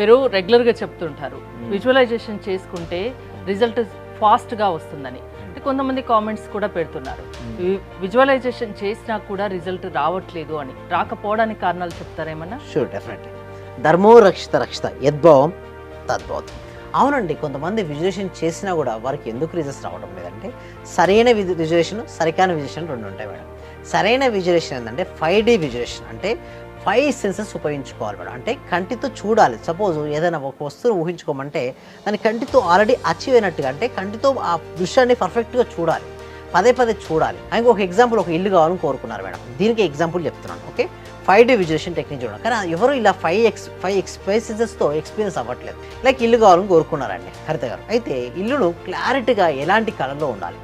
మీరు రెగ్యులర్గా చెప్తుంటారు విజువలైజేషన్ చేసుకుంటే రిజల్ట్ ఫాస్ట్గా వస్తుందని. అంటే కొంతమంది కామెంట్స్ కూడా పెడుతున్నారు విజువలైజేషన్ చేసినా కూడా రిజల్ట్ రావట్లేదు అని. రాకపోవడానికి కారణాలు చెప్తారేమన్నా? Sure, definitely. ధర్మో రక్షిత రక్షిత యద్భావం తద్భవతి. అవునండి, కొంతమంది విజువలైజేషన్ చేసినా కూడా వారికి ఎందుకు రిజల్ట్స్ రావడం లేదంటే సరైన విజువలైజేషన్, సరికాని విజువలైజేషన్ రెండు ఉంటాయి మేడం. సరైన విజువలైజేషన్ ఏంటంటే 5D విజువలైజేషన్, అంటే 5 సెన్సెస్ ఉపయోగించుకోవాలి మేడం. అంటే కంటితో చూడాలి. సపోజ్ ఏదైనా ఒక వస్తువును ఊహించుకోమంటే దాన్ని కంటితో ఆల్రెడీ అచీవ్ అయినట్టుగా, అంటే కంటితో ఆ దృశ్యాన్ని పర్ఫెక్ట్గా చూడాలి, పదే పదే చూడాలి. ఇంకొక ఎగ్జాంపుల్, ఒక ఇల్లు కావాలని కోరుకున్నారు మేడం, దీనికి ఎగ్జాంపుల్ చెప్తున్నాను. ఓకే, 5D విజువలైజేషన్ టెక్నిక్ చూడండి. కానీ ఎవరు ఇలా 5 సెన్సెస్తో ఎక్స్పీరియన్స్ అవ్వట్లేదు. లైక్ ఇల్లు కావాలని కోరుకున్నారండి హరిత గారు. అయితే ఇల్లును క్లారిటీగా ఎలాంటి కలర్లో ఉండాలి,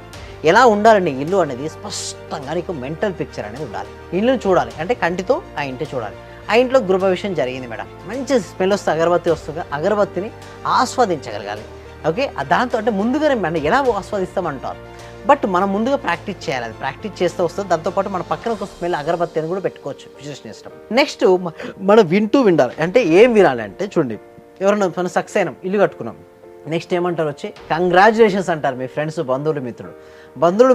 ఎలా ఉండాలండి ఇల్లు అనేది స్పష్టంగా నీకు మెంటల్ పిక్చర్ అనేది ఉండాలి. ఇల్లును చూడాలి అంటే కంటితో ఆ ఇంటి చూడాలి. ఆ ఇంట్లో గృహప్రవేశం జరిగింది మేడం, మంచి స్మెల్ వస్తే అగరబత్తి వస్తుంది, అగరబత్తిని ఆస్వాదించగలగాలి. ఓకే, దాంతో అంటే ముందుగానే మనం ఎలా ఆస్వాదిస్తామంటారు, బట్ మనం ముందుగా ప్రాక్టీస్ చేయాలి. అది ప్రాక్టీస్ చేస్తూ వస్తుంది. దాంతోపాటు మన పక్కన ఒక స్మెల్ అగరబత్తి అని కూడా పెట్టుకోవచ్చు విజువలైజేషన్ చేసినప్పుడు. నెక్స్ట్ మనం వినాలి. అంటే ఏం వినాలి అంటే చూడండి, ఎవరైనా మనం సక్సెస్ అయినాం, ఇల్లు కట్టుకున్నాం, నెక్స్ట్ ఏమంటారు వచ్చి కంగ్రాచులేషన్స్ అంటారు మీ ఫ్రెండ్స్, బంధువులు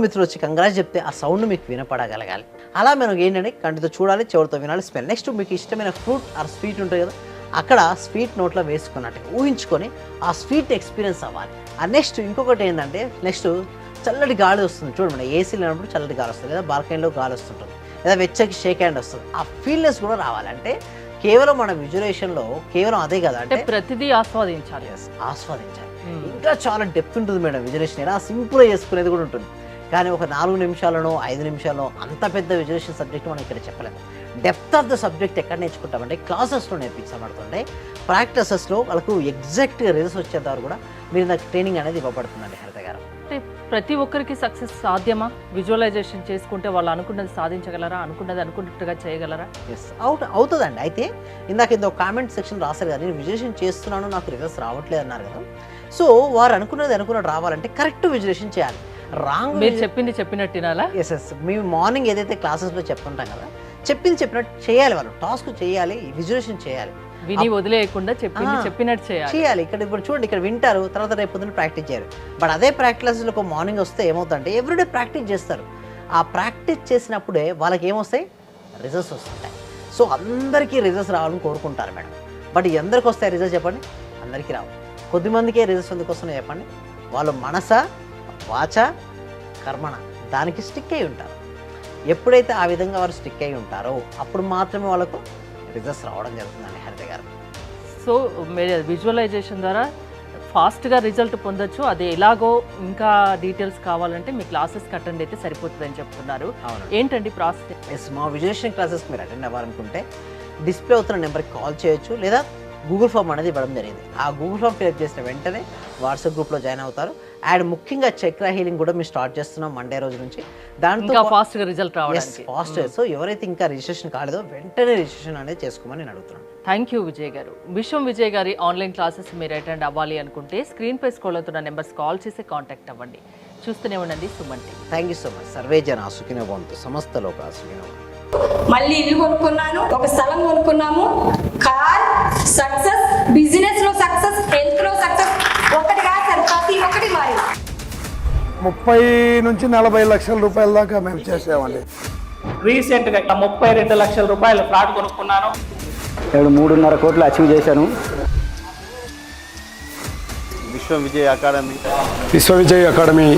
మిత్రులు వచ్చి కంగ్రాట్స్ చెప్తే ఆ సౌండ్ మీకు వినపడగలగాలి. అలా మనం ఏంటంటే కంటితో చూడాలి, చెవులతో వినాలి, స్మెల్. నెక్స్ట్ మీకు ఇష్టమైన ఫ్రూట్ ఆర్ స్వీట్ ఉంటుంది కదా, అక్కడ స్వీట్ నోట్లో వేసుకున్నట్టు ఊహించుకొని ఆ స్వీట్ ఎక్స్పీరియన్స్ అవ్వాలి. ఆ నెక్స్ట్ ఇంకొకటి ఏంటంటే నెక్స్ట్ చల్లటి గాలి వస్తుంది చూడండి. మన ఏసీలో ఉన్నప్పుడు చల్లటి గాలి వస్తుంది, లేదా బాల్కనీలో గాలి వస్తుంటుంది, లేదా వెచ్చకి షేక్ హ్యాండ్ వస్తుంది. ఆ ఫీల్నెస్ కూడా రావాలంటే కేవలం మన విజువలైజేషన్లో కేవలం అదే కదా, అంటే ప్రతిదీ ఆస్వాదించాలి. ఇంకా చాలా డెప్త్ ఉంటుంది మేడం విజువలైజేషన్. ఎలా సింపుల్గా చేసుకునేది కూడా ఉంటుంది. కానీ ఒక 4 నిమిషాలనో 5 నిమిషాల్లో అంత పెద్ద విజువలైజేషన్ సబ్జెక్ట్ మనం ఇక్కడ చెప్పలేము. డెప్త్ ఆఫ్ ద సబ్జెక్ట్ ఎక్కడ నేర్చుకుంటామంటే క్లాసెస్లో నేర్పించబడుతుంటే, ప్రాక్టీసెస్లో వాళ్ళకు ఎగ్జాక్ట్గా రిజల్ట్స్ వచ్చేంత వరకు కూడా మీరు నాకు ట్రైనింగ్ అనేది ఇవ్వబడుతుందండి హరిత గారు. అంటే ప్రతి ఒక్కరికి సక్సెస్ సాధ్యమా? విజువలైజేషన్ చేసుకుంటే వాళ్ళు అనుకున్నది సాధించగలరా? అనుకున్నట్టుగా చేయగలరా? ఎస్, అవుతుందండి. అయితే ఇందాక కామెంట్ సెక్షన్ రాశారు కదా, నేను విజువలైజేషన్ చేస్తున్నాను నాకు రిజల్ట్స్ రావట్లేదు అన్నారు కదా. సో వారు అనుకున్నది రావాలంటే కరెక్ట్ విజువలైజేషన్ చేయాలి. రాంగ్ మీరు చెప్పినట్టు వినాలా? ఎస్, మేము మార్నింగ్ ఏదైతే క్లాసెస్లో చెప్పుకుంటాం కదా, చెప్పినట్టు చేయాలి. వాళ్ళు టాస్క్ చేయాలి, విజువలైజేషన్ చేయాలి, విని వదిలేయకుండా చెప్పినట్టు చేయాలి. ఇప్పుడు చూడండి, ఇక్కడ వింటారు, తర్వాత రేపు పొద్దున్న ప్రాక్టీస్ చేయాలి. బట్ అదే ప్రాక్టీస్లో ఒక మార్నింగ్ వస్తే ఏమవుతుందంటే ఎవ్రీడే ప్రాక్టీస్ చేస్తారు. ఆ ప్రాక్టీస్ చేసినప్పుడే వాళ్ళకి ఏమొస్తాయి, రిజల్ట్స్ వస్తుంటాయి. సో అందరికీ రిజల్ట్స్ రావాలని కోరుకుంటారు మేడం. బట్ ఎందరికి వస్తాయి రిజల్ట్స్ చెప్పండి? అందరికీ రావు. కొద్దిమందికే రిజల్ట్స్ ఎందుకు వస్తున్నాయి చెప్పండి? వాళ్ళు మనస, వాచ, కర్మణ దానికి స్టిక్ అయి ఉంటారు. ఎప్పుడైతే ఆ విధంగా వారు స్టిక్ అయి ఉంటారో అప్పుడు మాత్రమే వాళ్ళకు రిజల్ట్స్ రావడం జరుగుతుందండి హరిత గారు. సో మీరు విజువలైజేషన్ ద్వారా ఫాస్ట్గా రిజల్ట్ పొందొచ్చు. అది ఎలాగో ఇంకా డీటెయిల్స్ కావాలంటే మీ క్లాసెస్కి అటెండ్ అయితే సరిపోతుందని చెప్తున్నారు. ఏంటండి ప్రాసెస్? ఎస్, మా విజువలైజేషన్ క్లాసెస్కి మీరు అటెండ్ అవ్వాలనుకుంటే డిస్ప్లే అవుతున్న నెంబర్కి కాల్ చేయొచ్చు, లేదా గూగుల్ ఫామ్ అనేది ఇవ్వడం జరిగింది. ఆ గూగుల్ ఫామ్ ఫిల్అప్ చేసిన వెంటనే వాట్సాప్ గ్రూప్లో జాయిన్ అవుతారు. అండ్ ముఖ్యంగా చక్ర హీలింగ్ కూడా మేము స్టార్ట్ చేస్తున్నాం మండే రోజు నుంచి. దాంతో ఫాస్ట్గా రిజల్ట్ రావడానికి ఫాస్ట్. సో ఎవరైతే ఇంకా రిజిస్ట్రేషన్ కాలేదో వెంటనే రిజిస్ట్రేషన్ అనేది చేసుకోమని నేను అడుగుతున్నాను. థ్యాంక్ యూ విజయ్ గారు. విజయ్ గారి ఆన్లైన్ క్లాసెస్ మీరు అటెండ్ అవ్వాలి అనుకుంటే స్క్రీన్ పై స్క్రోల్ అవుతున్న నెంబర్స్ కాల్ చేసి కాంటాక్ట్ అవ్వండి. చూస్తూనే ఉండండి Suman TV. Thank you so much. Survey జన సుఖినో భవంతు, సమస్త లోకా సుఖినో భవంతు. మళ్ళీ ఇల్లు కొనుక్కున్నాను, ఒక స్థలం కొనుక్కున్నాము, కార్ సక్సెస్, బిజినెస్ లో సక్సెస్, హెల్త్ లో సక్సెస్, ఒకటి కాదు సార్, ప్రతి ఒక్కటి మారి 30 నుంచి 40 లక్షల రూపాయల దాకా మేము చేసామండి. రీసెంట్గా 32 లక్షల రూపాయల ఫ్లాట్ కొనుక్కున్నాను. నేను 3.5 కోట్లు అచీవ్ చేశాను. విశ్వ విజయ్ అకాడమీ